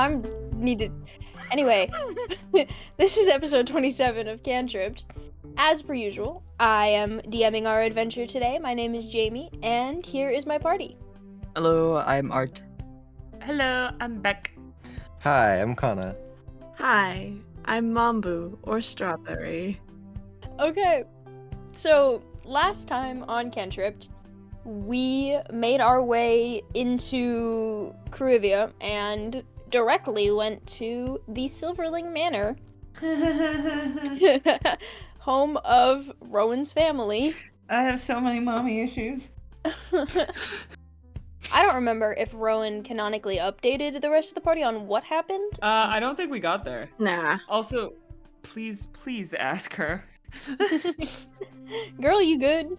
I'm needed. Anyway, this is episode 27 of Cantripped. As per usual, I am DMing our adventure today. My name is Jamie, and here is my party. Hello, I'm Art. Hello, I'm Beck. Hi, I'm Kana. Hi, I'm Mambu, or Strawberry. Okay, so last time on Cantripped, we made our way into Corivia and directly went to the Silverling Manor, home of Rowan's family. I have so many mommy issues. I don't remember if Rowan canonically updated the rest of the party on what happened. I don't think we got there. Nah. Also, please ask her. Girl, you good?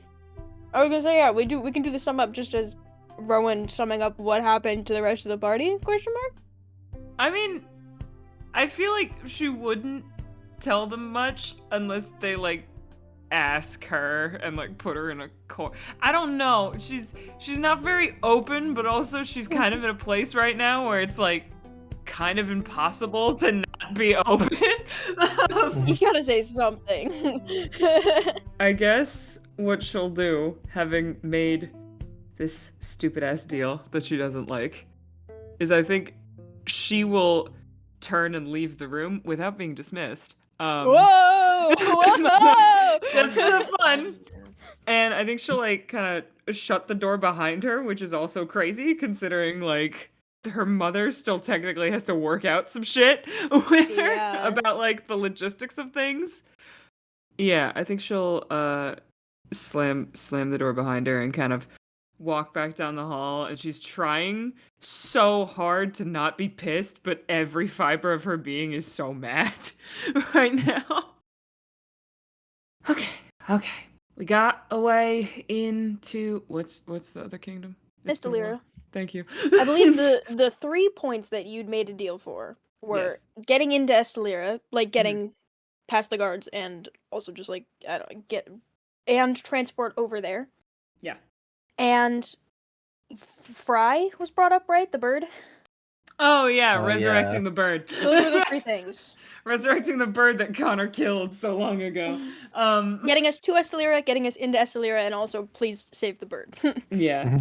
I was gonna say, yeah, we can do the sum up just as Rowan summing up what happened to the rest of the party? Question mark? I mean, I feel like she wouldn't tell them much unless they ask her and put her in a corner. I don't know. She's not very open, but also she's kind of in a place right now where it's kind of impossible to not be open. You gotta say something. I guess what she'll do, having made this stupid ass deal that she doesn't like, is I think she will turn and leave the room without being dismissed. Whoa! Whoa! Just for the fun. And I think she'll kind of shut the door behind her, which is also crazy considering her mother still technically has to work out some shit with her about the logistics of things. Yeah, I think she'll slam the door behind her and kind of walk back down the hall, and she's trying so hard to not be pissed, but every fiber of her being is so mad right now. Okay. We got away into what's the other kingdom? Estelira. Thank you. I believe the 3 points that you'd made a deal for were getting into Estelira, getting past the guards, and also just get and transport over there. Yeah. And Fry was brought up, right? The bird? Oh yeah, resurrecting the bird. Those were the 3 things. Resurrecting the bird that Connor killed so long ago. Getting us to Estelira, getting us into Estelira, and also please save the bird. Yeah.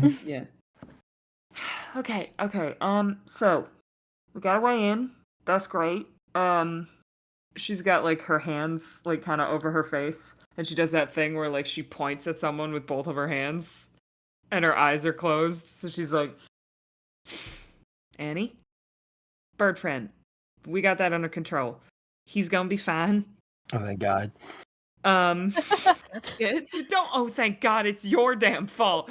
Okay. So we got our way in. That's great. She's got her hands kind of over her face, and she does that thing where she points at someone with both of her hands, and her eyes are closed. So she's like, Annie, bird friend, we got that under control. He's gonna be fine. Oh, thank God. That's good. Oh, thank God, it's your damn fault.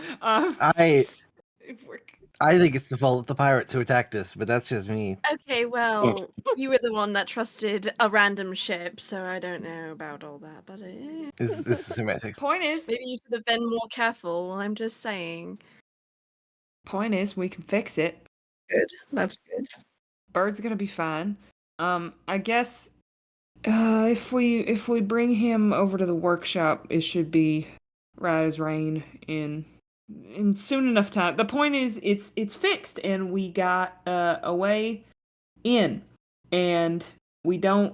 I think it's the fault of the pirates who attacked us, but that's just me. Okay, well, you were the one that trusted a random ship, so I don't know about all that, but This is semantics. Point is, maybe you should have been more careful, I'm just saying. Point is, we can fix it. Good, that's good. Bird's gonna be fine. I guess if we bring him over to the workshop, it should be right as rain in soon enough time. The point is, it's fixed, and we got a way in, and we'll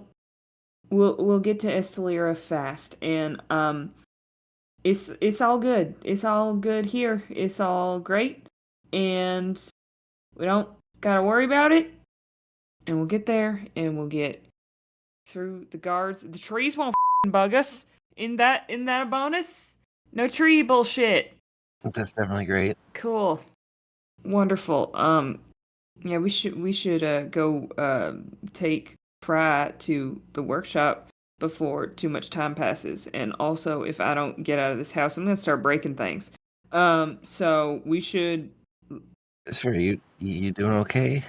get to Estelira fast, and it's all good. It's all good here. It's all great, and we don't gotta worry about it. And we'll get there, and we'll get through the guards. The trees won't bug us. In that a bonus? No tree bullshit. That's definitely great. Cool. Wonderful. Yeah, we should go take Fry to the workshop before too much time passes. And also, if I don't get out of this house, I'm gonna start breaking things. So we should. Sir, you doing okay?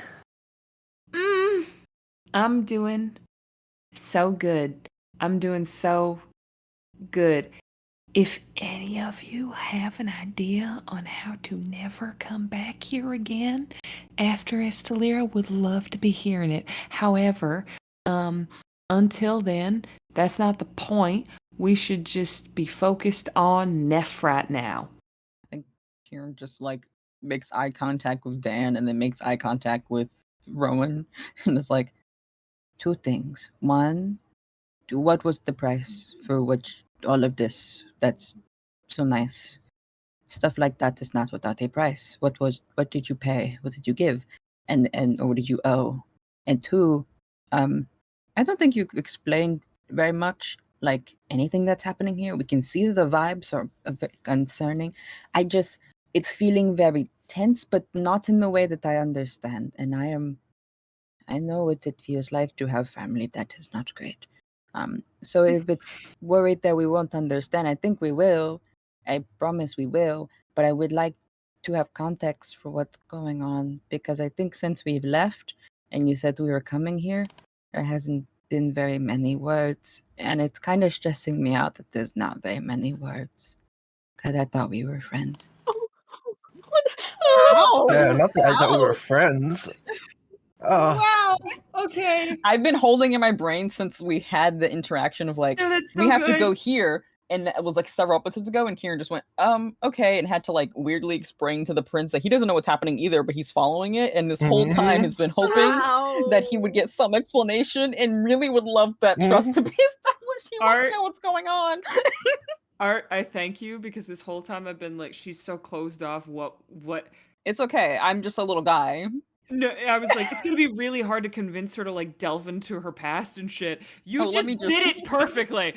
I'm doing so good. I'm doing so good. If any of you have an idea on how to never come back here again after Estelira, would love to be hearing it. However, until then, that's not the point. We should just be focused on Neff right now. I think Kieran just makes eye contact with Dan and then makes eye contact with Rowan, and it's like, two things. One, what was the price for which all of this? That's so nice. Stuff like that is not without a price. What did you pay? What did you give? And or what did you owe? And two, I don't think you explained very much like anything that's happening here. We can see the vibes are a bit concerning. It's feeling very tense, but not in the way that I understand. And I know what it feels like to have family that is not great. So if it's worried that we won't understand, I think we will. I promise we will. But I would like to have context for what's going on because I think since we've left and you said we were coming here, there hasn't been very many words. And it's kind of stressing me out that there's not very many words because I thought we were friends. Wow. Yeah, not that I thought we were Wow. friends. Oh, Wow. Okay. I've been holding in my brain since we had the interaction of like, No, that's we so have to good. go here. And it was like several episodes ago, and Kieran just went, okay, and had to like weirdly explain to the prince that he doesn't know what's happening either, but he's following it. And this whole time has been hoping that he would get some explanation and really would love that trust to be established. He wants to know what's going on. Art, I thank you because this whole time I've been like, she's so closed off. What? It's okay. I'm just a little guy. No, I was like, it's gonna be really hard to convince her to like delve into her past and shit. You let me did it perfectly.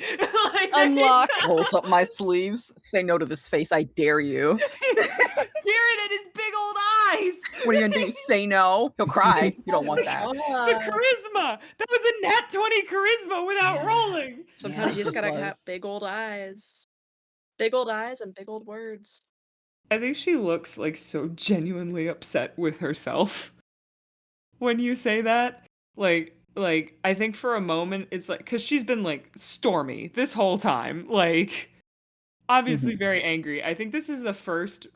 Like, Unlock. Rolls up my sleeves. Say no to this face. I dare you. Kieran and his big old eyes. What are you gonna do? Say no? He'll cry. You don't want that. The charisma. That was a nat 20 charisma without rolling. Sometimes Yeah, you just it gotta was. have big old eyes. Big old eyes and big old words. I think she looks like so genuinely upset with herself when you say that. Like I think for a moment it's like cuz she's been like stormy this whole time. Like obviously very angry. I think this is the first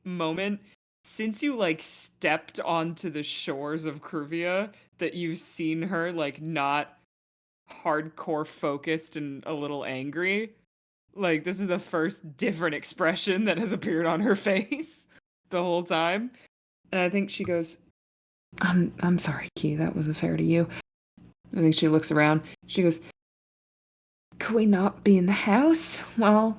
moment since you like stepped onto the shores of Kruvia that you've seen her like not hardcore focused and a little angry. Like this is the first different expression that has appeared on her face the whole time. And I think she goes, I'm sorry, Key, that wasn't fair to you. I think she looks around. She goes, could we not be in the house while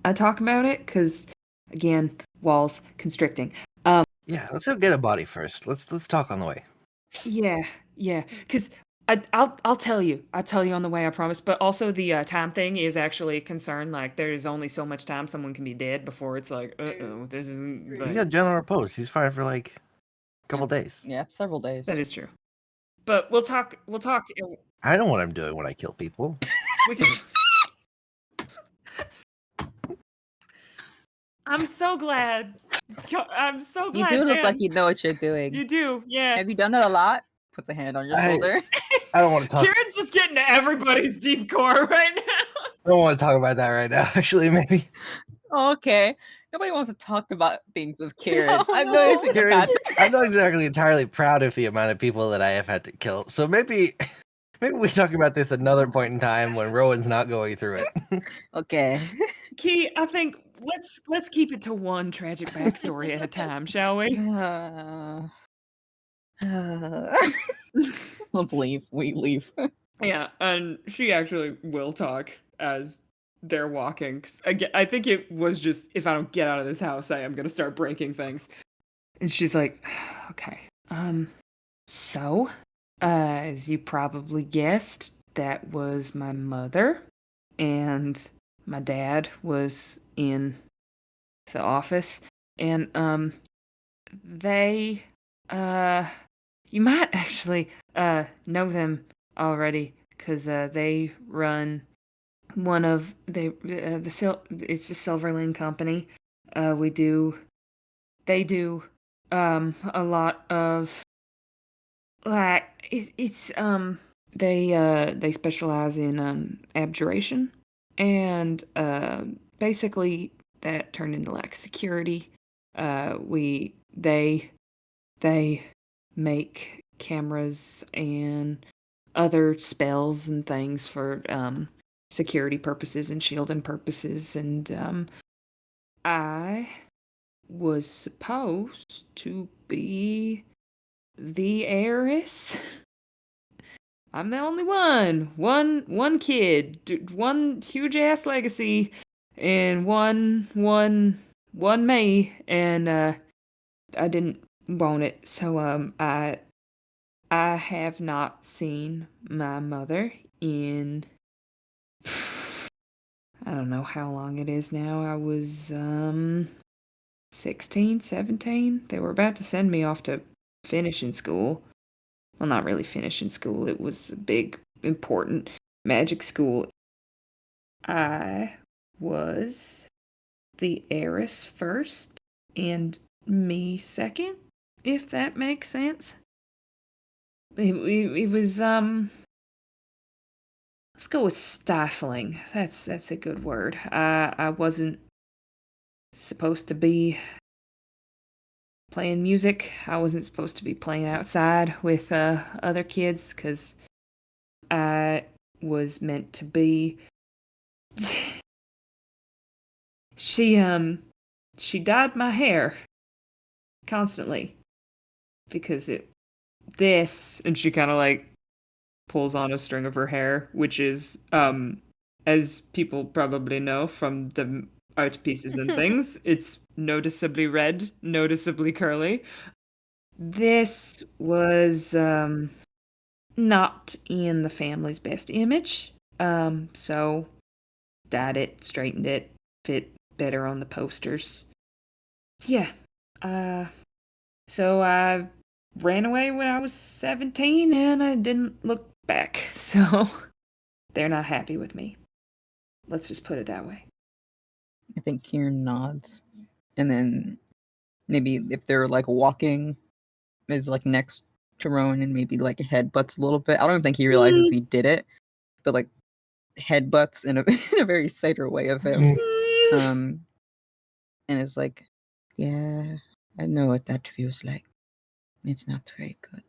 I talk about it? Because, again, walls constricting. yeah. Let's go get a body first. Let's talk on the way. Yeah. Because I'll tell you. I'll tell you on the way, I promise. But also the time thing is actually a concern. Like, there's only so much time someone can be dead before it's like, uh-oh, this isn't... He's Like... got general repose. He's fine for like a couple days. Yeah, it's several days. That is true. But we'll talk. I know what I'm doing when I kill people. I'm so glad. I'm so glad. You do look man. like you know what you're doing. You do, yeah. Have you done it a lot? Puts a hand on your shoulder. I don't want to talk. Kieran's just getting to everybody's deep core right now. I don't want to talk about that right now. Actually, maybe. Oh, okay. Nobody wants to talk about things with Kieran. No, I'm no. noticing Kieran, I'm not exactly entirely proud of the amount of people that I have had to kill. So maybe we talk about this another point in time when Rowan's not going through it. Okay. Key, I think let's keep it to one tragic backstory at a time, shall we? Let's leave. We leave. Yeah, and she actually will talk as they're walking. 'Cause I think it was just, if I don't get out of this house, I am gonna start breaking things. And she's like, okay, so, as you probably guessed, that was my mother, and my dad was in the office, and, they, you might actually, know them already, because, they run one of it's the Silverling company. They do a lot of like they specialize in abjuration, and basically that turned into like security. They make cameras and other spells and things for security purposes and shielding purposes, and I was supposed to be the heiress. I'm the only one. One kid, one huge ass legacy, and one me. And I didn't want it, so I have not seen my mother in I don't know how long it is now. I was 16, 17. They were about to send me off to finishing school. Well, not really finishing school. It was a big, important magic school. I was the heiress first and me second, if that makes sense. It was let's go with stifling. That's a good word. I wasn't supposed to be playing music. I wasn't supposed to be playing outside with other kids because I was meant to be. She dyed my hair constantly because and she kind of like pulls on a string of her hair, which is as people probably know from the art pieces and things, it's noticeably red, noticeably curly. This was not in the family's best image. So dyed it, straightened it, fit better on the posters. Yeah. So I ran away when I was 17 and I didn't look back. So they're not happy with me. Let's just put it that way. I think Kieran nods. And then maybe if they're like walking, is like next to Rowan and maybe like headbutts a little bit. I don't think he realizes he did it, but like headbutts in a in a very satyr way of him. And it's like, yeah, I know what that feels like. It's not very good.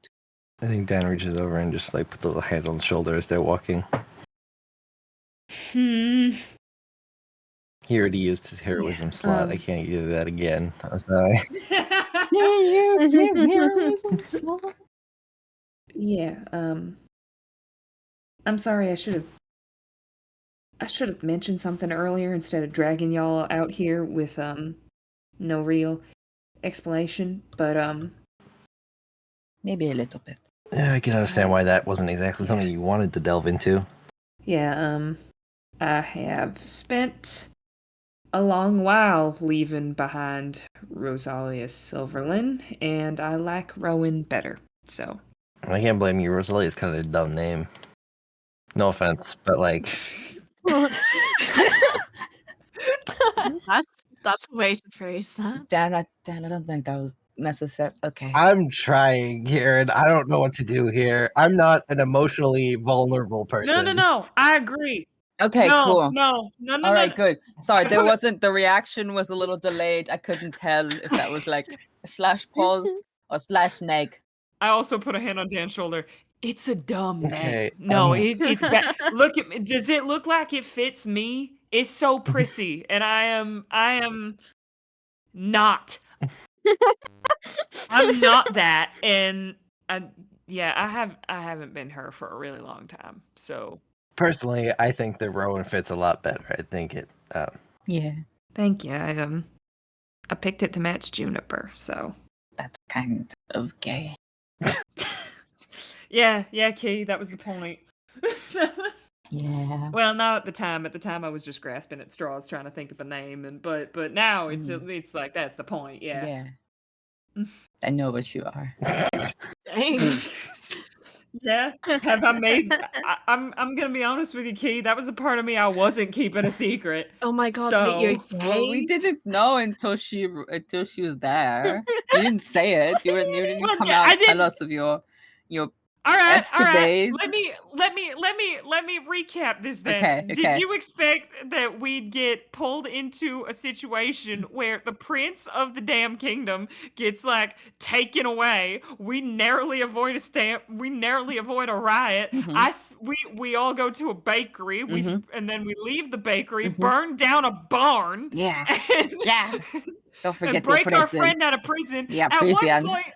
I think Dan reaches over and just like puts a little hand on the shoulder as they're walking. He already used his heroism slot. I can't use that again. I'm sorry. He used his heroism slot. Yeah, I'm sorry, I should have mentioned something earlier instead of dragging y'all out here with no real explanation, but maybe a little bit. Yeah, I can understand why that wasn't exactly something you wanted to delve into. Yeah, I have spent a long while leaving behind Rosalia Silverling, and I like Rowan better, so. I can't blame you. Rosalia is kind of a dumb name. No offense, but like... That's a way to phrase that. Dan, I don't think that was necessary. Okay. I'm trying here, and I don't know what to do here. I'm not an emotionally vulnerable person. No. I agree. Okay, cool. No. All right, good. Sorry, the reaction was a little delayed. I couldn't tell if that was like a slash pause or slash neg. I also put a hand on Dan's shoulder. It's a dumb name. Okay, No, it's bad. Look at me. Does it look like it fits me? It's so prissy, and I am not. I'm not that, and I haven't been her for a really long time. So personally, I think that Rowan fits a lot better. I think it. Yeah. Thank you. I picked it to match Juniper, so that's kind of gay. Yeah, Kay, that was the point. Yeah. Well, not at the time. At the time, I was just grasping at straws, trying to think of a name, but now it's like that's the point. Yeah. Yeah. I know what you are. Dang. Yeah. Have I made? I'm gonna be honest with you, Key. That was the part of me I wasn't keeping a secret. Oh my god, So, you're gay? Well, we didn't know until she was there. You didn't say it. You didn't come out and tell us of your all right. escapades. Let me recap this then. Okay. Did you expect that we'd get pulled into a situation where the prince of the damn kingdom gets like taken away? We narrowly avoid a riot. Mm-hmm. We all go to a bakery. And then we leave the bakery, burn down a barn. Yeah. And, Don't forget and break the our friend out of prison. Yeah, At prison. one point,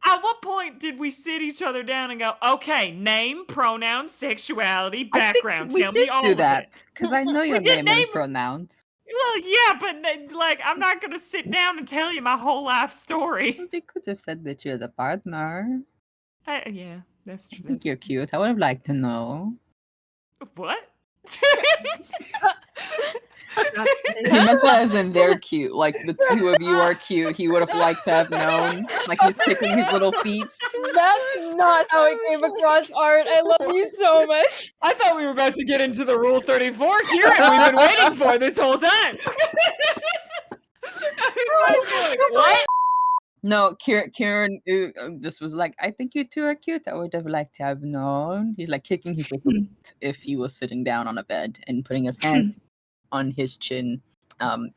At what point did we sit each other down and go, okay, name, pronouns, sexuality, I background, think we tell did me all do of that it? because I know your did name and name- pronouns. Well, yeah, but like, I'm not gonna sit down and tell you my whole life story. Well, they could have said that you're the partner. Yeah, that's I true. think you're cute. I would have liked to know. What? He meant that as in they're cute. Like the two of you are cute. He would have liked to have known. Like he's kicking his little feet. That's not how it came across, Art. I love you so much. I thought we were about to get into the Rule 34 here, and we've been waiting for this whole time. What? No, Kieran just was like, I think you two are cute. I would have liked to have known. He's like kicking his little feet if he was sitting down on a bed and putting his hands on his chin.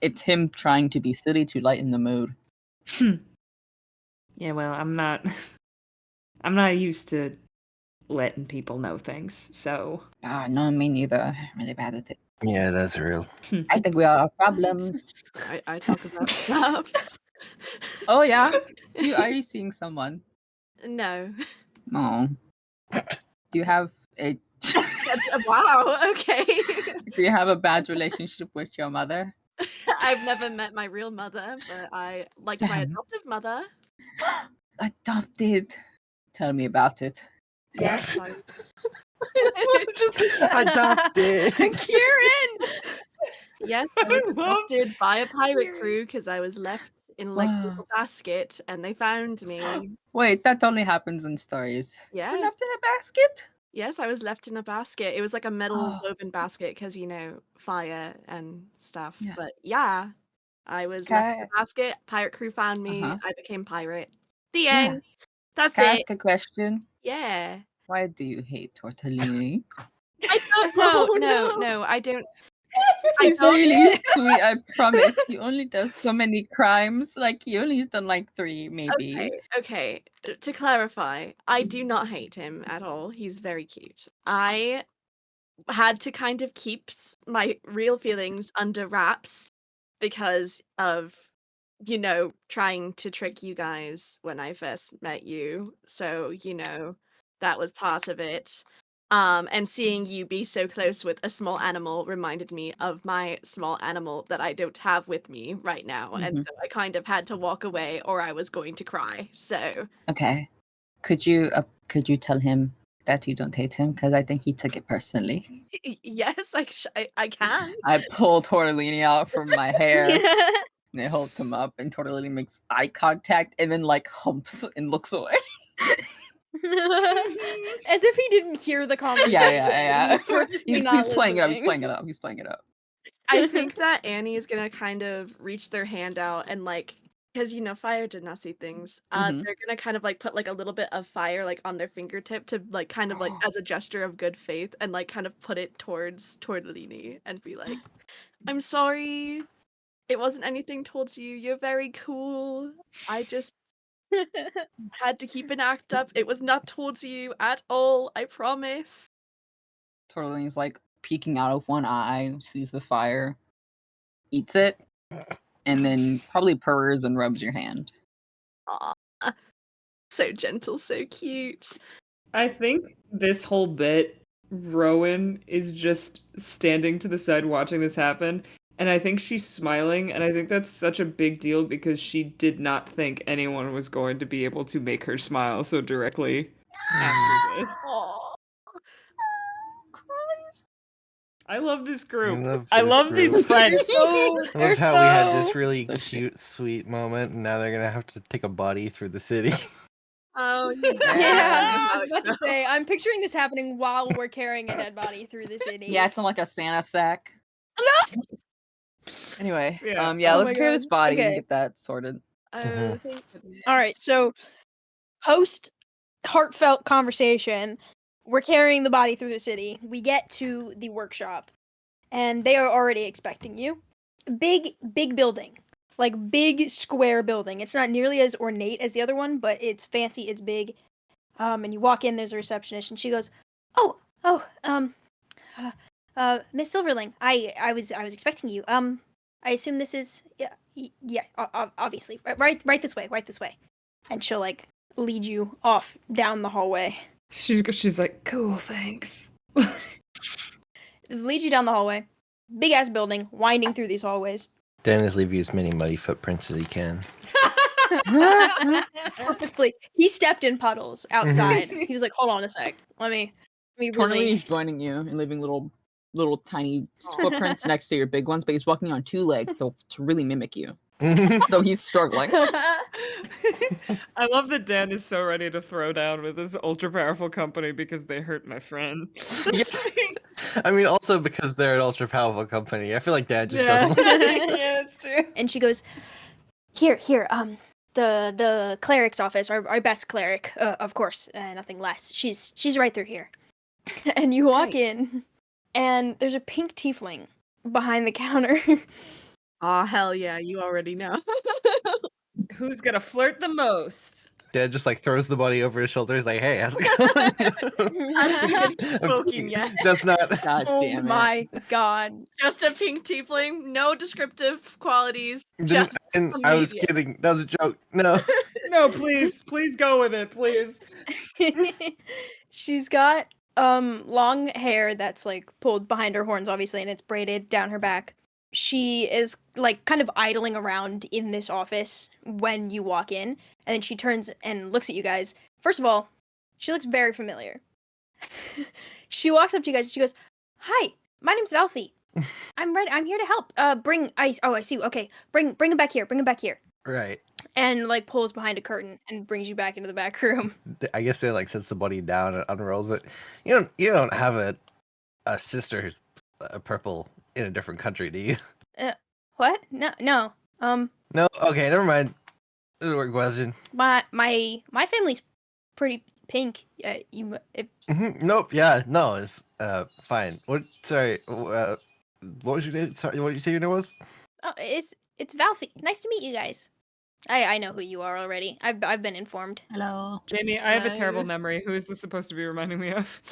It's him trying to be silly to lighten the mood. Yeah, well, I'm not used to letting people know things, so. No, me neither. I'm really bad at it. Yeah, that's real. I think we all have problems. I talk about stuff. Oh yeah? Are you seeing someone? No. No. Do you have a Wow, okay. do you have a bad relationship with your mother? I've never met my real mother, but I like my Damn. adoptive mother. Adopted. Tell me about it. Yes, Adopted. Kieran! yes, I was I love adopted by a pirate Kieran. crew because I was left in like a Wow. little basket and they found me. Wait, that only happens in stories. Yes. You're left in a basket? Yes, I was left in a basket. It was like a metal Oh. woven basket because, fire and stuff. Yeah. But yeah, I was left in Okay. a basket. Pirate crew found me. Uh-huh. I became pirate. The Yeah. end. That's Can I it. ask a question? Yeah. Why do you hate tortellini? I don't Oh, no, I don't. He's don't- really sweet, I promise. He only does so many crimes. Like, he only's done like 3, maybe. Okay. To clarify, I do not hate him at all. He's very cute. I had to kind of keep my real feelings under wraps because of, trying to trick you guys when I first met you. So, that was part of it. And seeing you be so close with a small animal reminded me of my small animal that I don't have with me right now. And Mhm. so I kind of had to walk away or I was going to cry. So Okay. Could you tell him that you don't hate him? Because I think he took it personally. yes, I can. I pulled Tortellini out from my hair and I hold him up, and Tortellini makes eye contact and then like humps and looks away. As if he didn't hear the conversation. Yeah. He's purposely not He's playing it up. He's listening. playing it up. He's playing it up. I think that Annie is gonna kind of reach their hand out and because fire did not see things. Mhm. They're gonna kind of put a little bit of fire on their fingertip to kind of as a gesture of good faith and kind of put it towards Tortellini and be like, "I'm sorry, it wasn't anything towards you. You're very cool. I just had to keep an act up. It was not towards you at all. I promise." Tortellini's like peeking out of one eye, sees the fire, eats it, and then probably purrs and rubs your hand. Aw, so gentle, so cute. I think this whole bit, Rowan is just standing to the side watching this happen, and I think she's smiling, and I think that's such a big deal because she did not think anyone was going to be able to make her smile so directly after this. Aw. I love this group. love I this love group. these friends. I love how we had this really So cute, sweet moment, and now they're gonna have to take a body through the city. Oh, Yeah, I was about to say, I'm picturing this happening while we're carrying a dead body through the city. Yeah, it's in like a Santa sack. No! Anyway, Yeah. yeah, Oh let's my carry this God. body and Okay. get that sorted. Oh, Mhm. thank goodness. All right, so post heartfelt conversation, we're carrying the body through the city. We get to the workshop, and they are already expecting you. Big building, like big square building. It's not nearly as ornate as the other one, but it's fancy. It's big. And you walk in. There's a receptionist, and she goes, Miss Silverling, I was expecting you. I assume this is obviously right this way, and she'll lead you off down the hallway. She's like, cool, thanks. Lead you down the hallway. Big ass building, winding through these hallways. Dan is leaving as many muddy footprints as he can. Purposely, he stepped in puddles outside. He was like, "Hold on a sec, let me Tornelli really." is joining you and leaving little tiny footprints next to your big ones, but he's walking on 2 legs to really mimic you. So he's struggling. I love that Dan is so ready to throw down with this ultra powerful company because they hurt my friend. Yeah. I mean, also because they're an ultra powerful company. I feel like Dan just Yeah. doesn't like Yeah, that's true. And she goes, "Here, the cleric's office, our best cleric, of course, nothing less. She's right through here." And you walk in, and there's a pink tiefling behind the counter. Aw, hell yeah, you already know. Who's gonna flirt the most? Dan just like throws the body over his shoulder. He's like, "Hey, how's it going?" Hasn't even I'm spoken kidding. yet. That's not. God Oh damn it. my god. Just a pink tiefling, no descriptive qualities. Didn't- Just and I was immediate. kidding. That was a joke. No. No, please go with it, please. She's got long hair that's like pulled behind her horns, obviously, and it's braided down her back. She is like kind of idling around in this office when you walk in, and then she turns and looks at you guys. First of all, she looks very familiar. She walks up to you guys and she goes, "Hi, my name's Valfie. I'm ready. I'm here to help. I see. Okay, bring him back here. Bring him back here." Right. And like pulls behind a curtain and brings you back into the back room. I guess it like sets the body down and unrolls it. You don't have a sister who's purple in a different country, do you? What? No. No. Okay, never mind. This is a weird question. My family's pretty pink. Nope. Yeah. No. It's fine. What? Sorry. What was your name? Sorry. What did you say your name was? Oh, it's Valfie. Nice to meet you guys. I know who you are already. I've been informed. Hello. Jamie, I have a terrible No. memory. Who is this supposed to be reminding me of?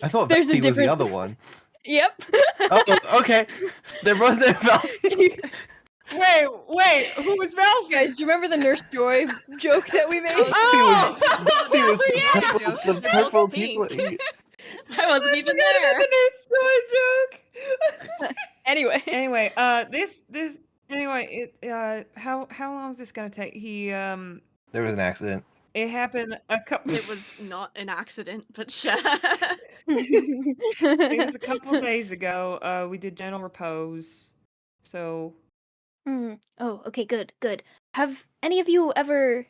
I thought There's a Betsy was the different- other one. Yep. Oh, okay. They're both there. Wait, who was Val? Guys, do you remember the Nurse Joy joke that we made? Oh! He was yeah. the purple Pink. people. I wasn't even Forgot about there. the Nurse Joy joke. Anyway. Anyway, how long is this gonna take? There was an accident. It happened a couple. It was not an accident, but sure. It was a couple days ago. We did gentle repose. So Oh, okay, good. Have any of you ever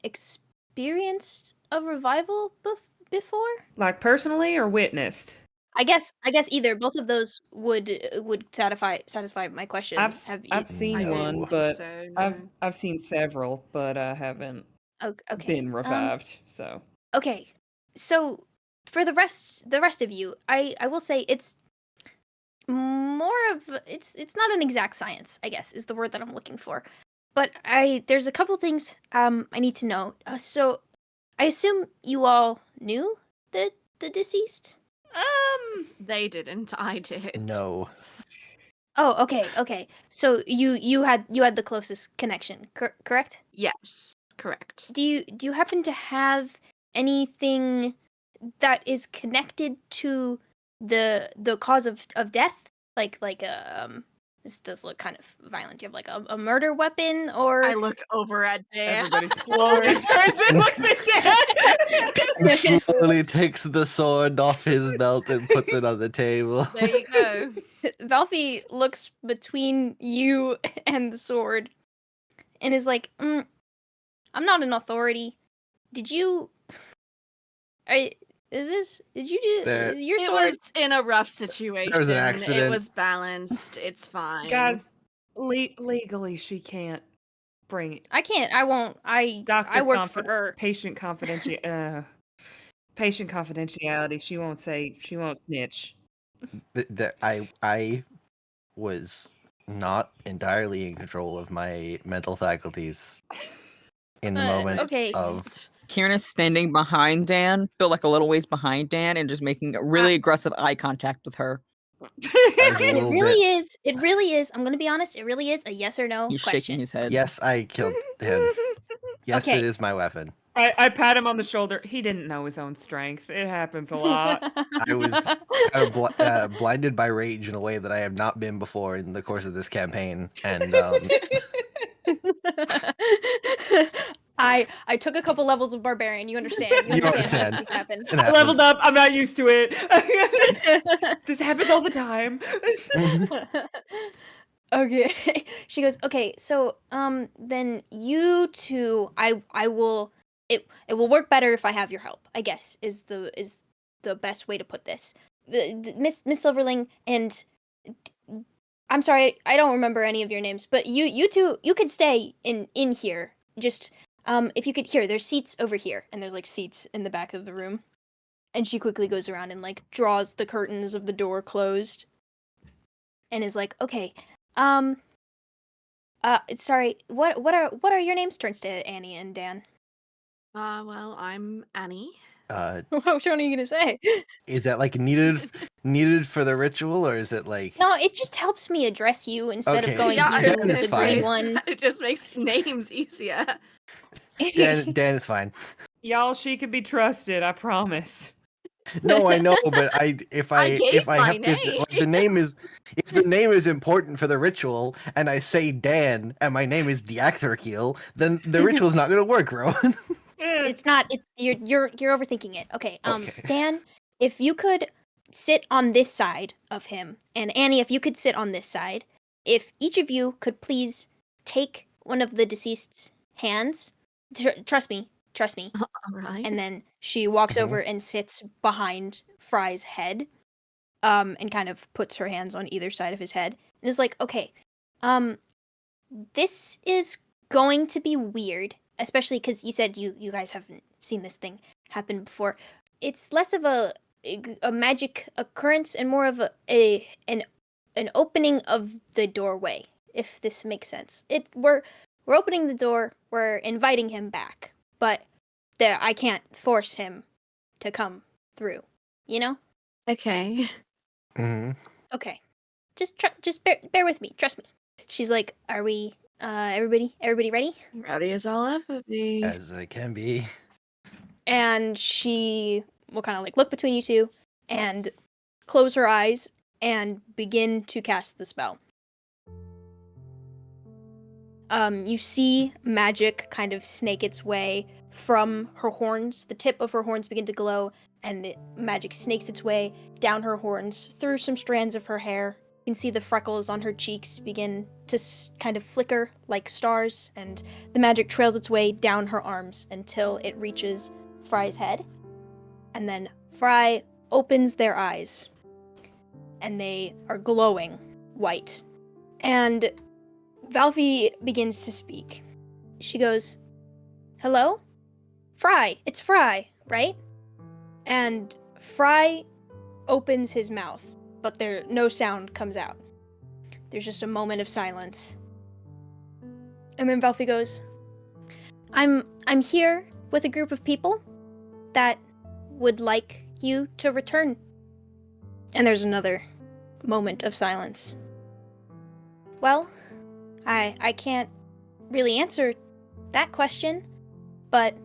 experienced a revival before? like personally or witnessed? I guess either. Both of those would satisfy my question. I've I seen No. one, don't but think so, no. I've seen several, but I haven't Okay. been revived. So Okay. So for the rest of you, I will say it's more of it's not an exact science, I guess, is the word that I'm looking for. But there's a couple things I need to know. So I assume you all knew the deceased? They didn't. I did. No. Oh, okay. So you had the closest connection, correct? Yes, correct. Do you happen to have anything that is connected to the cause of death? Like this does look kind of violent. Do you have like a murder weapon or I look over at Dan. everybody slowly turns and looks at Dad. Slowly takes the sword off his belt and puts it on the table. There you go. Valfie looks between you and the sword and is like, I'm not an authority. Did you did you do There- your It sword? was in a rough situation. an It accident. was balanced. It's fine. Guys, legally she can't bring it. I can't. I won't. I work for her. Patient confidentiality. She won't snitch. I was not entirely in control of my mental faculties in the moment okay. of Kieran is standing behind Dan, still like a little ways behind Dan, and just making a really aggressive eye contact with her. I was a It little really bit. is. It really is. I'm gonna be honest. It really is a yes or no He's question. shaking his head. Yes, I killed him. Yes, Okay. it is my weapon. I pat him on the shoulder. He didn't know his own strength. It happens a lot. I was kind of blinded by rage in a way that I have not been before in the course of this campaign, and I took a couple levels of barbarian. You understand? You understand. How things happen. it I leveled happens. up. I'm not used to it. This happens all the time. Okay. She goes, "Okay, so then you two I will it will work better if I have your help, I guess, is the best way to put this. Miss Silverling and I'm sorry, I don't remember any of your names, but you two you could stay in here. Just if you could here, there's seats over here and there's like seats in the back of the room." And she quickly goes around and like draws the curtains of the door closed and is like, "Okay, sorry, what are your names?" Turns to Annie and Dan. Well, I'm Annie. Which one are you gonna say? Is that like needed for the ritual, or is it like? No, it just helps me address you instead Okay. of going Yeah, I you was Dan gonna is the fine. green say, one. it just makes names easier. Dan is fine. Y'all, she can be trusted. I promise. No, I know, but if I gave my have to, like, the name is, if the name is important for the ritual, and I say Dan and my name is Diactorkiel, then the ritual's not going to work, Rowan. It's not. It's you're overthinking it. Okay. Okay. Dan, if you could sit on this side of him, and Annie, if you could sit on this side, if each of you could please take one of the deceased's hands, trust me, All right. and then she walks Mhm. over and sits behind Fry's head, and kind of puts her hands on either side of his head, and is like, "Okay, this is going to be weird, especially because you said you guys haven't seen this thing happen before. It's less of a magic occurrence and more of an opening of the doorway, if this makes sense. We're opening the door, we're inviting him back, but I can't force him to come through, you know? Okay. hmm Okay. Just bear with me, trust me." She's like, "Are we everybody ready?" Ready as I'll ever be. As I can be. And she will kind of like look between you two and close her eyes and begin to cast the spell. You see magic kind of snake its way from her horns. The tip of her horns begin to glow, and magic snakes its way down her horns through some strands of her hair. You can see the freckles on her cheeks begin to kind of flicker like stars, and the magic trails its way down her arms until it reaches Fry's head. And then Fry opens their eyes, and they are glowing white. And Valvi begins to speak. She goes, "Hello? Fry, it's Fry, right?" And Fry opens his mouth, but no sound comes out. There's just a moment of silence. And then Valvi goes, I'm here with a group of people that would like you to return." And there's another moment of silence. "Well, I can't really answer that question, but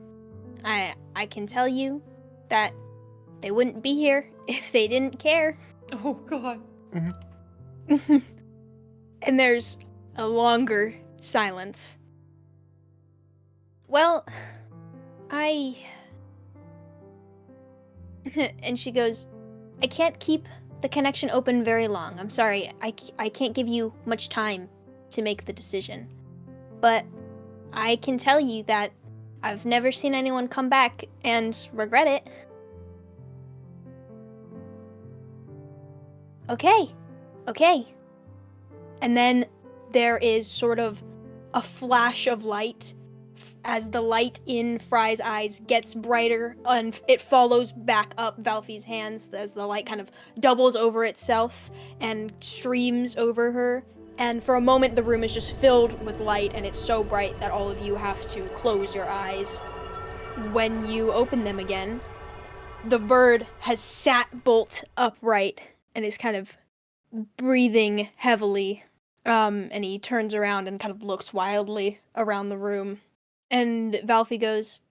I can tell you that they wouldn't be here if they didn't care." Oh God. And there's a longer silence. "Well, and she goes, "I can't keep the connection open very long. I'm sorry. I can't give you much time to make the decision. But I can tell you that I've never seen anyone come back and regret it." Okay. And then there is sort of a flash of light as the light in Fry's eyes gets brighter, and it follows back up Valfi's hands as the light kind of doubles over itself and streams over her. And for a moment, the room is just filled with light, and it's so bright that all of you have to close your eyes. When you open them again, the bird has sat bolt upright and is kind of breathing heavily. And he turns around and kind of looks wildly around the room. And Valfy goes,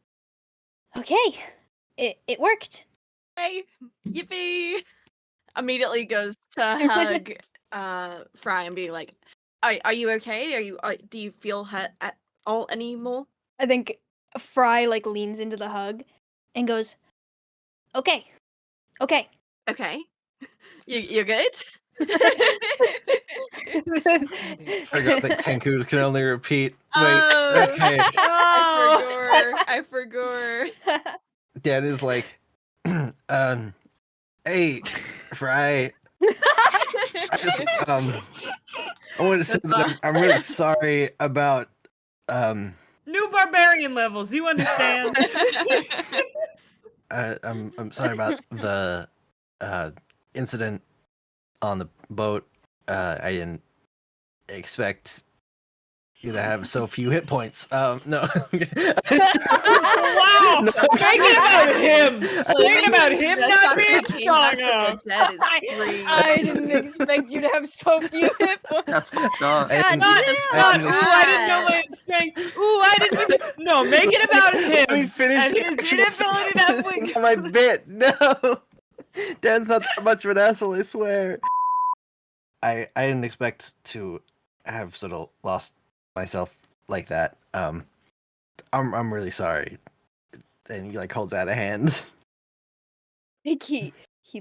okay, it worked. Hey, yippee! Immediately goes to hug Fry and be like, "Are you okay? Do you feel hurt at all anymore?" I think Fry like leans into the hug and goes, okay. Okay, you're good. Forgot that Kenkus can only repeat. Wait, Oh, okay. I forgot. Dad is like, hey, Fry. I want to say that I'm really sorry about New barbarian levels, you understand? I'm sorry about the incident on the boat. I didn't expect you to have so few hit points. No. Wow! Make it about him! Make it about him not being strong enough! I didn't expect you to have so few hit points. That's fucked up. I didn't- Not, I ooh, didn't I didn't know my strength. Ooh, I didn't. No, make it about Let me him finish and the his actual inability to have wings. my bit. No, Dan's not that much of an asshole. I swear. I didn't expect to have sort of lost myself like that. I'm really sorry. And he like holds out a hand. I think he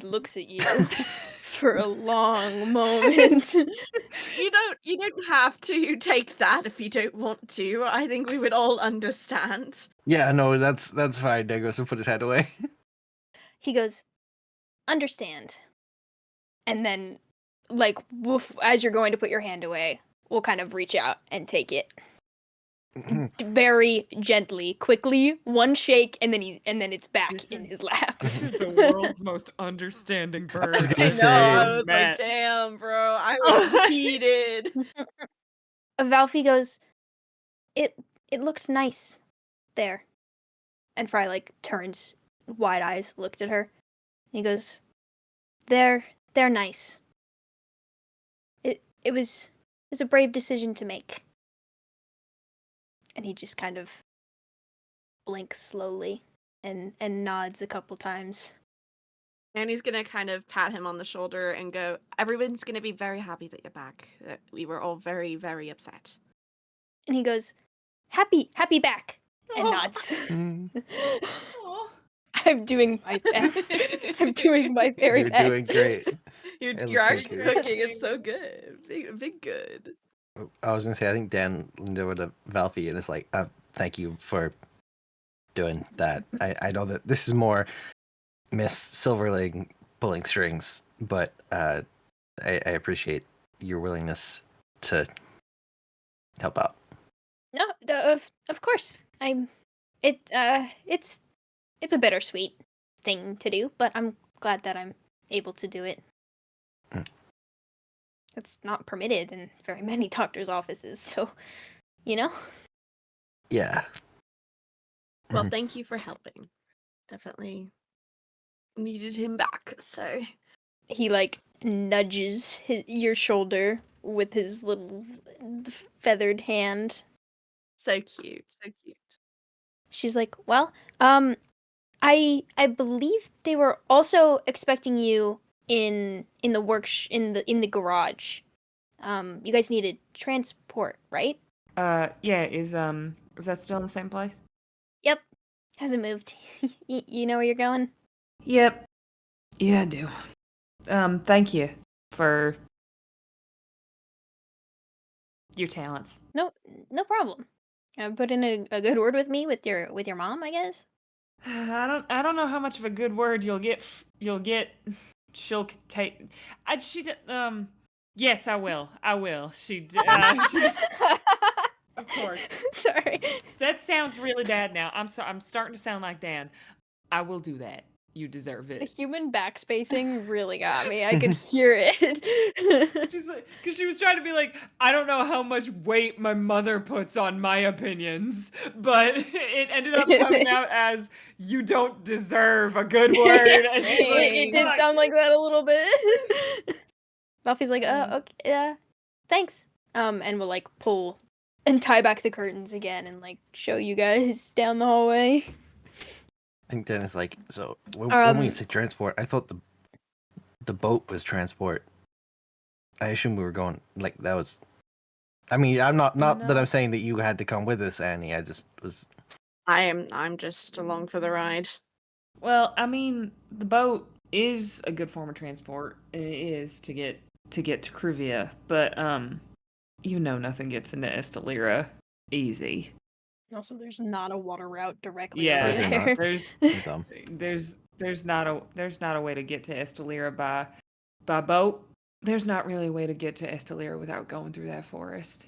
looks at you for a long moment. You don't have to take that if you don't want to. I think we would all understand. Yeah, no, that's fine. Dan goes to put his hand away. He goes, understand. And then, like, woof, as you're going to put your hand away, we'll kind of reach out and take it. Very gently, quickly, one shake, and then it's back in his lap. This is the world's most understanding bird. was gonna I've say- ever I was like, met. damn, bro, I was heated. Valfy goes, it looked nice there. And Fry like turns, wide eyes, looked at her. He goes, they're nice. It was a brave decision to make. And he just kind of blinks slowly and nods a couple times. And he's gonna kind of pat him on the shoulder and go, everyone's gonna be very happy that you're back. That we were all very, very upset. And he goes, happy back, and Oh. nods. Aw. I'm doing my best. I'm doing my very You're best. doing great. You're, And you're actually focus. cooking. It's so good. Big good. I was gonna say I think Dan leaned over to Valfy and is like, thank you for doing that. I know that this is more Miss Silverling pulling strings, but I appreciate your willingness to help out. No, of course. It's a bittersweet thing to do, but I'm glad that I'm able to do it. Mm. It's not permitted in very many doctors' offices, so you know. Yeah. Well, Mhm. thank you for helping. Definitely needed him back. So He like nudges your shoulder with his little feathered hand. so cute, so cute. She's like, "Well, I believe they were also expecting you in the in the garage. You guys needed transport, right? Yeah, is that still in the same place? Yep. Hasn't moved. You know where you're going? Yep. Yeah, I do. Thank you for your talents. No problem. Put in a good word with me with your mom, I guess. I don't know how much of a good word you'll get. She'll take. Yes, I will. Of course. Sorry. That sounds really bad now. I'm starting to sound like Dan. I will do that. You deserve The it. human backspacing really got me. I could hear it. She's like, because she was trying to be like, I don't know how much weight my mother puts on my opinions, but it ended up coming out as you don't deserve a good word. And she's like, it did "Fuck." sound like that a little bit. Buffy's like, Mm. okay, thanks. And we'll like pull and tie back the curtains again and like show you guys down the hallway. I think Dan is like, so when we say transport, I thought the boat was transport. I assume we were going like that was. I mean, I'm not that I'm saying that you had to come with us, Annie. I just was. I'm just along for the ride. Well, I mean, the boat is a good form of transport. It is to get to Kruvia, but nothing gets into Estelira easy. Also, there's not a water route directly Yeah, over Is there there. not? there's not a way to get to Estelira by boat. There's not really a way to get to Estelira without going through that forest.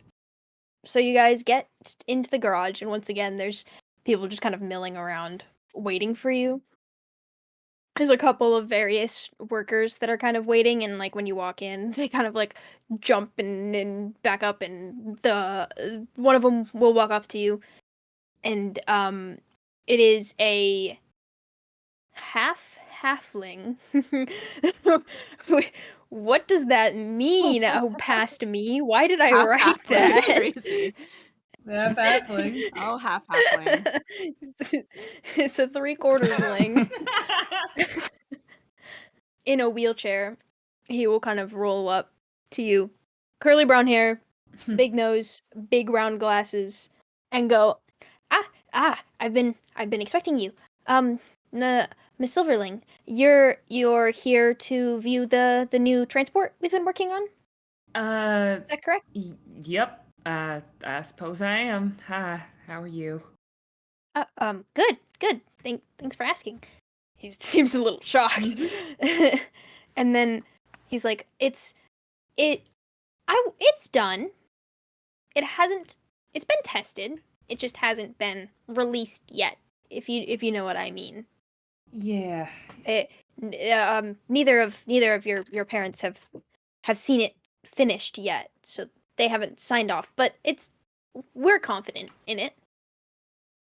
So you guys get into the garage, and once again, there's people just kind of milling around, waiting for you. There's a couple of various workers that are kind of waiting, and like when you walk in, they kind of like jump and back up, and the one of them will walk up to you, and it is a halfling. What does that mean? Oh, past me. Why did I write Half that? crazy. That halfling. Oh, halfling. It's a 3/4ling in a wheelchair. He will kind of roll up to you, curly brown hair, big nose, big round glasses, and go, I've been expecting you. Miss Silverling, you're here to view the new transport we've been working on? Is that correct? Yep. I suppose I am. Hi, how are you? Good. Thanks for asking. He seems a little shocked. And then he's like, it's done. It's been tested. It just hasn't been released yet, if you know what I mean. Yeah. Neither of your parents have seen it finished yet, so they haven't signed off, but we're confident in it.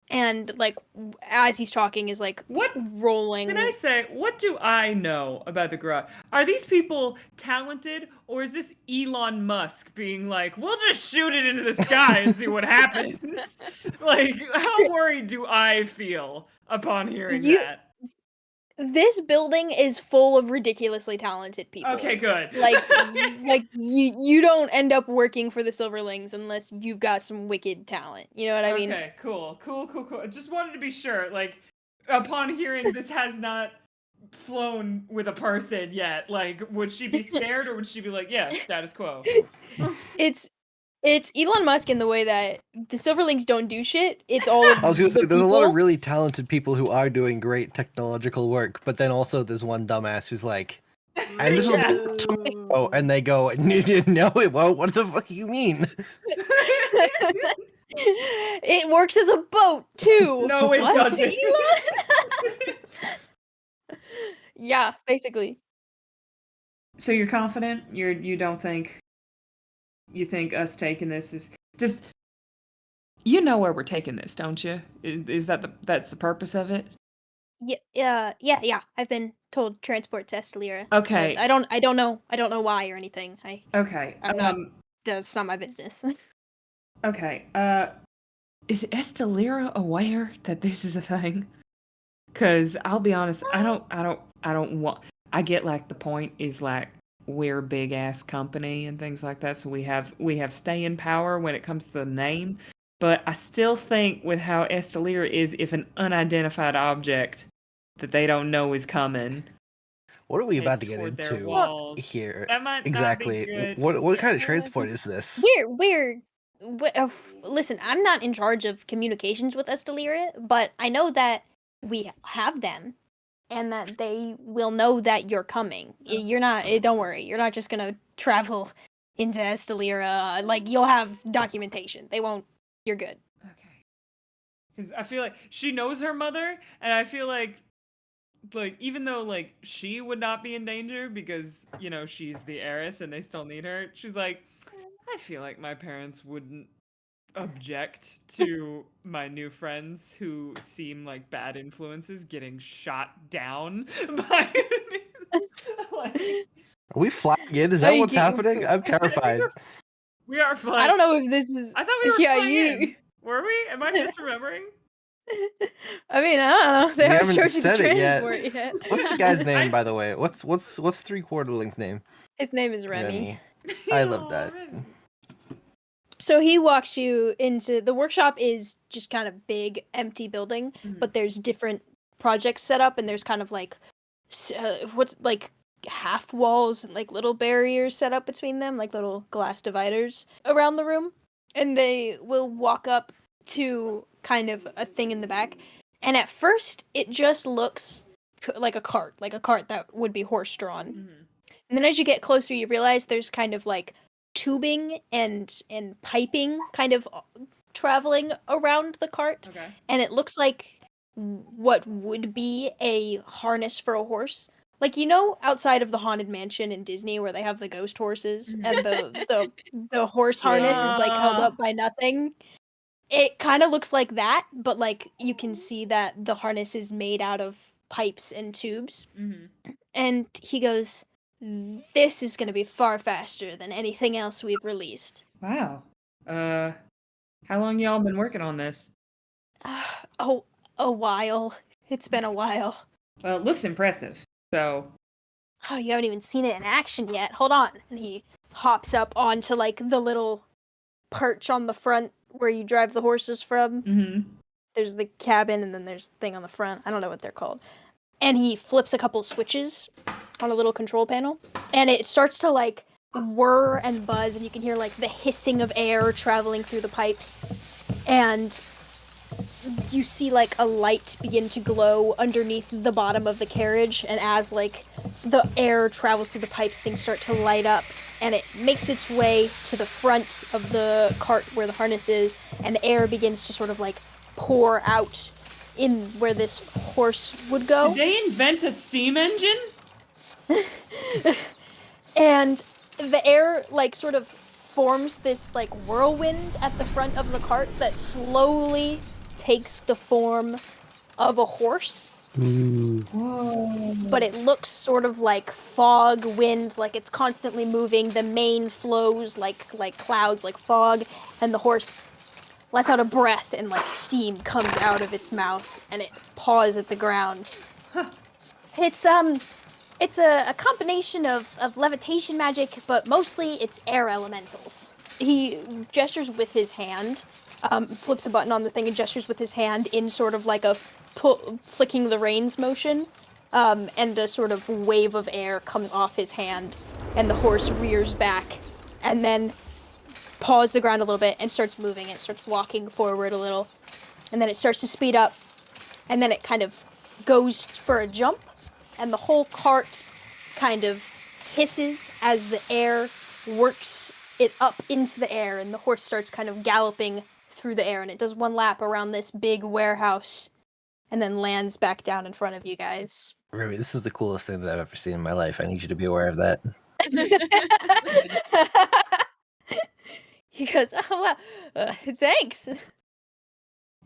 And like as he's talking is like What rolling. Can I say, what do I know about the garage? Are these people talented, or is this Elon Musk being like, we'll just shoot it into the sky and see what happens? Like, how worried do I feel upon hearing that? This building is full of ridiculously talented people. Okay, good. Like you don't end up working for the Silverlings unless you've got some wicked talent. You know what I mean? Okay, cool. I just wanted to be sure. Like, upon hearing this has not flown with a person yet, like, would she be scared or would she be like, yeah, status quo? It's Elon Musk in the way that the Silverlings don't do shit. It's all of I was gonna say, there's a lot people. of really talented people who are doing great technological work, but then also there's one dumbass who's like, and this Yeah. will tomorrow, and they go, no, it won't. What the fuck do you mean? It works as a boat too. No, it What, doesn't. Elon? Yeah, basically. So you're confident? You don't think? You think us taking this is just? You know where we're taking this, don't you? Is that's the purpose of it? Yeah. I've been told transport to Estelira. Okay. I don't know why or anything. Okay. I'm not. That's not my business. Okay. Is Estelira aware that this is a thing? Because I'll be honest, I don't want. I get like the point is like we're a big ass company and things like that, so we have staying power when it comes to the name. But I still think with how Estelira is, if an unidentified object that they don't know is coming. What are we about to heads get toward their into walls, here? that might not be Exactly. good. What kind of transport is this? Listen, I'm not in charge of communications with Estelira, but I know that we have them, and that they will know that you're coming. You're not. Don't worry. You're not just gonna travel into Estelira. Like you'll have documentation. They won't. You're good. Okay. Because I feel like she knows her mother, and I feel like even though like she would not be in danger because she's the heiress and they still need her, she's like, I feel like my parents wouldn't object to my new friends who seem like bad influences getting shot down by like, Are we flying in? Is that what's happening? I'm terrified. We are flying. I don't know if this is. I thought we were flying in. Were we? Am I misremembering? I mean, I don't know. They We haven't haven't showed you the said it yet. transport yet. What's the guy's name, by the way? What's Three Quarterling's name? His name is Remy. I love that. Remy. So he walks you into the workshop. Is just kind of big, empty building, but there's different projects set up, and there's kind of like what's like half walls and like little barriers set up between them, like little glass dividers around the room. And they will walk up to kind of a thing in the back, and at first it just looks like a cart that would be horse drawn. And then as you get closer, you realize there's kind of like tubing and piping kind of traveling around the cart. Okay. And it looks like what would be a harness for a horse. Like, you know, outside of the Haunted Mansion in Disney where they have the ghost horses and the horse harness is like held up by nothing. It kind of looks like that, but like you can see that the harness is made out of pipes and tubes. And he goes, "This is going to be far faster than anything else we've released." Wow. How long y'all been working on this? Oh, a while. It's been a while. Well, it looks impressive. So. Oh, you haven't even seen it in action yet. Hold on. And he hops up onto like the little perch on the front where you drive the horses from. There's the cabin and then there's the thing on the front. I don't know what they're called. And he flips a couple switches on a little control panel, and it starts to like whir and buzz, and you can hear like the hissing of air traveling through the pipes, and you see like a light begin to glow underneath the bottom of the carriage, and as like the air travels through the pipes, things start to light up, and it makes its way to the front of the cart where the harness is, and air begins to sort of like pour out in where this horse would go. Did they invent a steam engine? And the air like sort of forms this like whirlwind at the front of the cart that slowly takes the form of a horse. Whoa. But it looks sort of like fog, wind, like it's constantly moving. The mane flows like clouds, like fog, and the horse lets out a breath and like steam comes out of its mouth and it paws at the ground. It's a combination of levitation magic, but mostly it's air elementals. He gestures with his hand, flips a button on the thing and gestures with his hand in sort of like a flicking the reins motion, and a sort of wave of air comes off his hand, and the horse rears back, and then paws the ground a little bit and starts moving. It starts walking forward a little, and then it starts to speed up, and then it kind of goes for a jump, and the whole cart kind of hisses as the air works it up into the air, and the horse starts kind of galloping through the air, and it does one lap around this big warehouse and then lands back down in front of you guys. Ruby, this is the coolest thing that I've ever seen in my life. I need you to be aware of that. He goes, "Oh, well, thanks."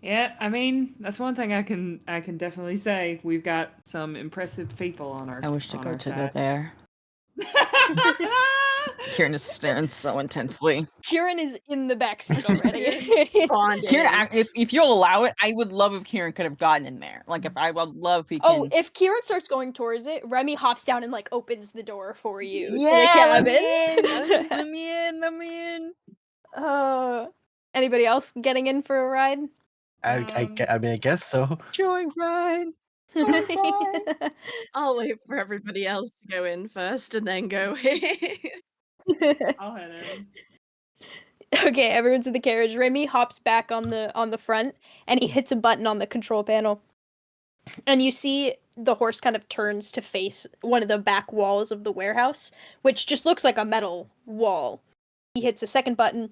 Yeah, I mean, that's one thing I can definitely say. We've got some impressive people on our I wish to on go our to the side. there. Kieran is staring so intensely. Kieran is in the backseat already. Spawned in. Kieran, if you'll allow it, I would love if Kieran could have gotten in there. Like, if I would love if he can. Oh, if Kieran starts going towards it, Remy hops down and like opens the door for you. Yeah, to the cabin. let me in. Anybody else getting in for a ride? I mean, I guess so. Joyride. I'll wait for everybody else to go in first and then go in. I'll head in. Okay, everyone's in the carriage. Remy hops back on the front, and he hits a button on the control panel. And you see the horse kind of turns to face one of the back walls of the warehouse, which just looks like a metal wall. He hits a second button,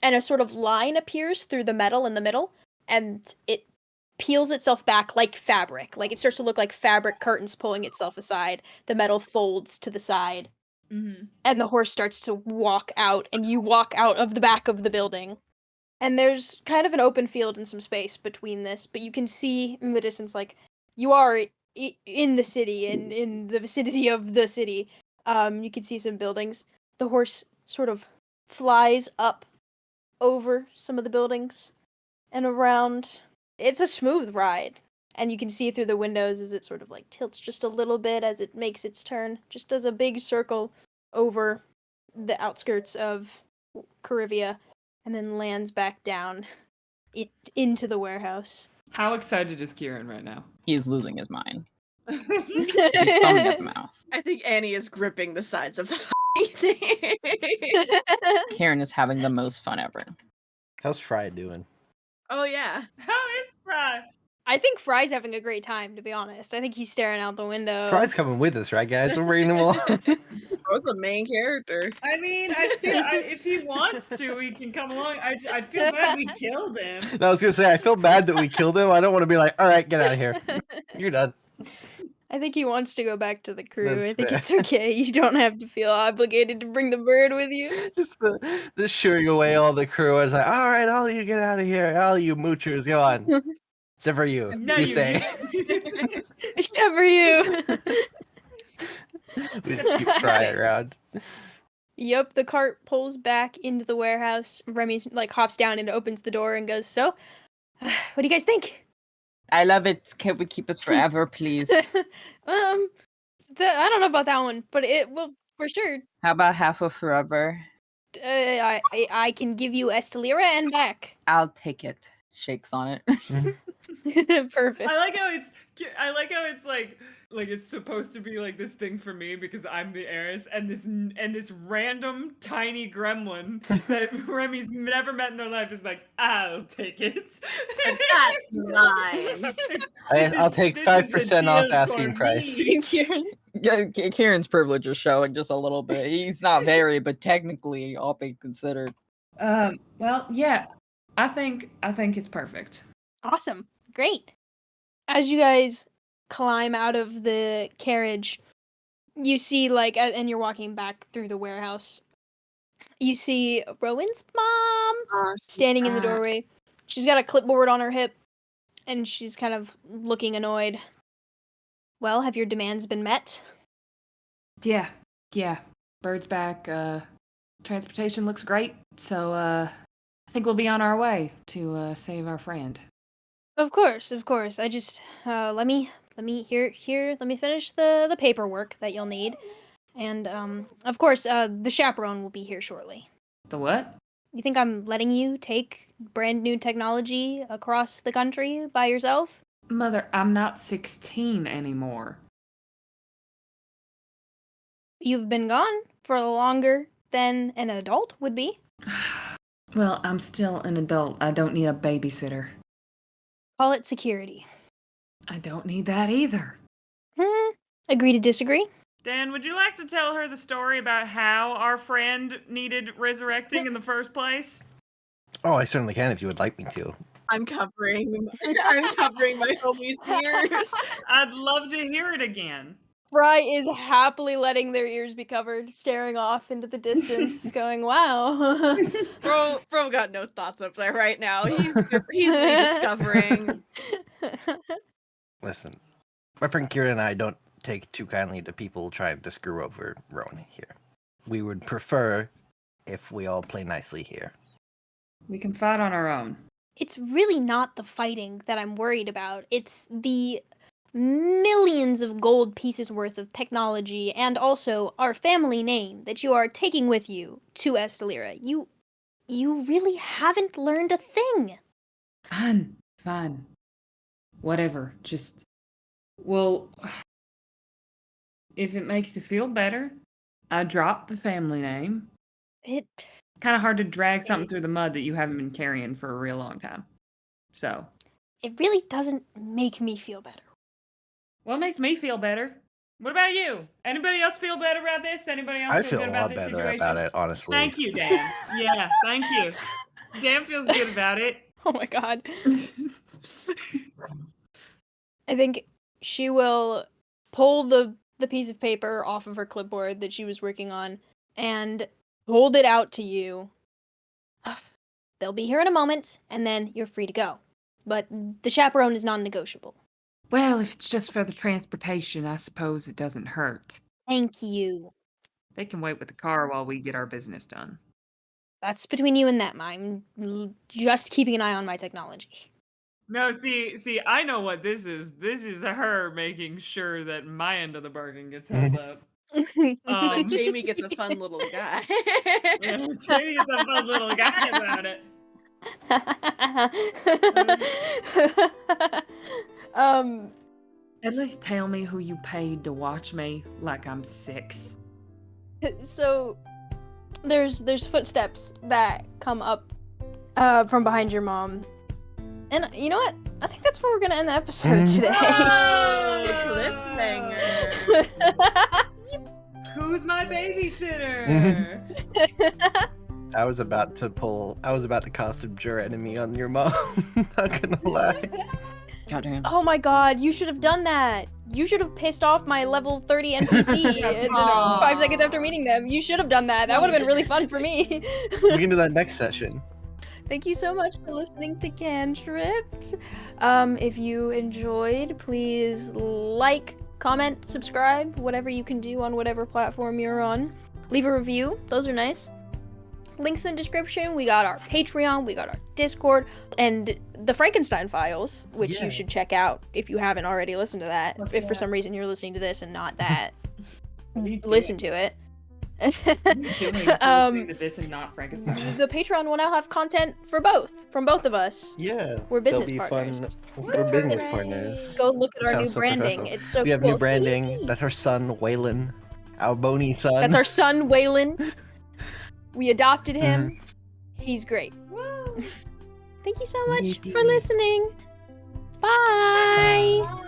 and a sort of line appears through the metal in the middle, and it peels itself back like fabric. Like, it starts to look like fabric curtains pulling itself aside. The metal folds to the side. And the horse starts to walk out, and you walk out of the back of the building. And there's kind of an open field and some space between this, but you can see in the distance, like, you are in the city, and in the vicinity of the city. You can see some buildings. The horse sort of flies up over some of the buildings and around. It's a smooth ride, and you can see through the windows as it sort of like tilts just a little bit as it makes its turn, just does a big circle over the outskirts of Carivia, and then lands back down into the warehouse. How excited is Kieran right now? He's losing his mind. He's foaming at the mouth. I think Annie is gripping the sides of the thing. Kieran is having the most fun ever. How's Fry doing? Oh yeah. How is Fry? I think Fry's having a great time, to be honest. I think he's staring out the window. Fry's coming with us, right, guys? We're bringing him along. What's the main character? I mean, I feel if he wants to, he can come along. I feel bad we killed him. No, I was gonna say I feel bad that we killed him. I don't want to be like, all right, get out of here. You're done. I think he wants to go back to the crew. That's I think fair. it's okay. You don't have to feel obligated to bring the bird with you. Just the shooing away all the crew. I was like, all right, all of you get out of here. All you moochers, go on. Except for you. No, you you stay. Except for you. We just keep Fry around. Yep, the cart pulls back into the warehouse. Remy like hops down and opens the door and goes, "So, what do you guys think?" I love it. Can we keep us forever, please? I don't know about that one, but it will for sure. How about half of forever? I can give you Estelira and back. I'll take it. Shakes on it. Perfect. I like how it's like it's supposed to be like this thing for me because I'm the heiress, and this random tiny gremlin that Remy's never met in their life is like, I'll take it. That's mine. I'll take 5% off asking price. Kieran. Yeah, Kieran's privilege is showing just a little bit. He's not very, but technically, all things considered. Well, yeah, I think it's perfect. Awesome. Great. As you guys climb out of the carriage, you see, like, and you're walking back through the warehouse, you see Rowan's mom standing in the doorway. She's got a clipboard on her hip, and she's kind of looking annoyed. Well, have your demands been met? Yeah. Bird's back. Transportation looks great, so I think we'll be on our way to save our friend. Of course. I just let me finish the paperwork that you'll need, and of course the chaperone will be here shortly. The what? You think I'm letting you take brand new technology across the country by yourself? Mother, I'm not 16 anymore. You've been gone for longer than an adult would be. Well, I'm still an adult. I don't need a babysitter. Call it security. I don't need that either. Agree to disagree? Dan, would you like to tell her the story about how our friend needed resurrecting in the first place? Oh, I certainly can if you would like me to. I'm covering my homie's ears. I'd love to hear it again. Fry is happily letting their ears be covered, staring off into the distance, going, "Wow." Bro got no thoughts up there right now. He's rediscovering. Listen, my friend Kieran and I don't take too kindly to people trying to screw over Rowan here. We would prefer if we all play nicely here. We can fight on our own. It's really not the fighting that I'm worried about. It's the millions of gold pieces worth of technology and also our family name that you are taking with you to Estelira. You really haven't learned a thing. Fine. Whatever. Just, well, if it makes you feel better, I dropped the family name. It Kind of hard to drag something through the mud that you haven't been carrying for a real long time. So. It really doesn't make me feel better. Well, it makes me feel better. What about you? Anybody else feel better about this? Anybody else I feel feel good a about lot this better situation? about it, honestly. Thank you, Dan. Yeah, thank you. Dan feels good about it. Oh my god. I think she will pull the piece of paper off of her clipboard that she was working on and hold it out to you. They'll be here in a moment, and then you're free to go. But the chaperone is non-negotiable. Well, if it's just for the transportation, I suppose it doesn't hurt. Thank you. They can wait with the car while we get our business done. That's between you and them. I'm just keeping an eye on my technology. No, see, I know what this is. This is her making sure that my end of the bargain gets held up. But Jamie gets a fun little guy. Yeah, Jamie is a fun little guy about it. At least tell me who you paid to watch me like I'm 6. So there's footsteps that come up from behind your mom. And you know what? I think that's where we're gonna end the episode today. Cliffhanger. Who's my babysitter? I was about to cast Abjure Enemy on your mom. Not gonna lie. Goddamn. Oh my god, you should have done that. You should have pissed off my level 30 NPC 5 seconds after meeting them. You should have done that. That would have been really fun for me. We can do that next session. Thank you so much for listening to Cantripped. If you enjoyed, please like, comment, subscribe, whatever you can do on whatever platform you're on. Leave a review. Those are nice. Links in the description. We got our Patreon, we got our Discord, and the Frankenstein files, which you should check out if you haven't already listened to that. If for some reason you're listening to this and not that, listen to it. Listening to this and not Frankenstein. The Patreon will now have content from both of us. Yeah. We're business they'll be partners. Fun. We're business partners. Go look at our new Sounds so branding. professional. It's so We have cool. new branding. That's our son, Waylon. Our bony son. That's our son, Waylon. We adopted him. He's great. Thank you so much for listening. Bye.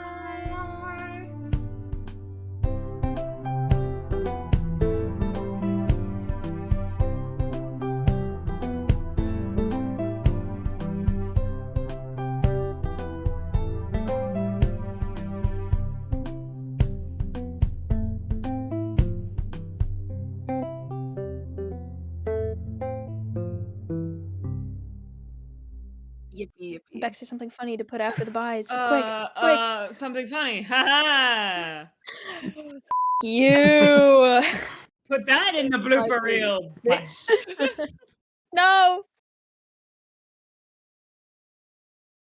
Yippee, yippee. Beck, say something funny to put after the buys. Quick. Something funny. Ha You. Put that in the blooper reel, bitch. No.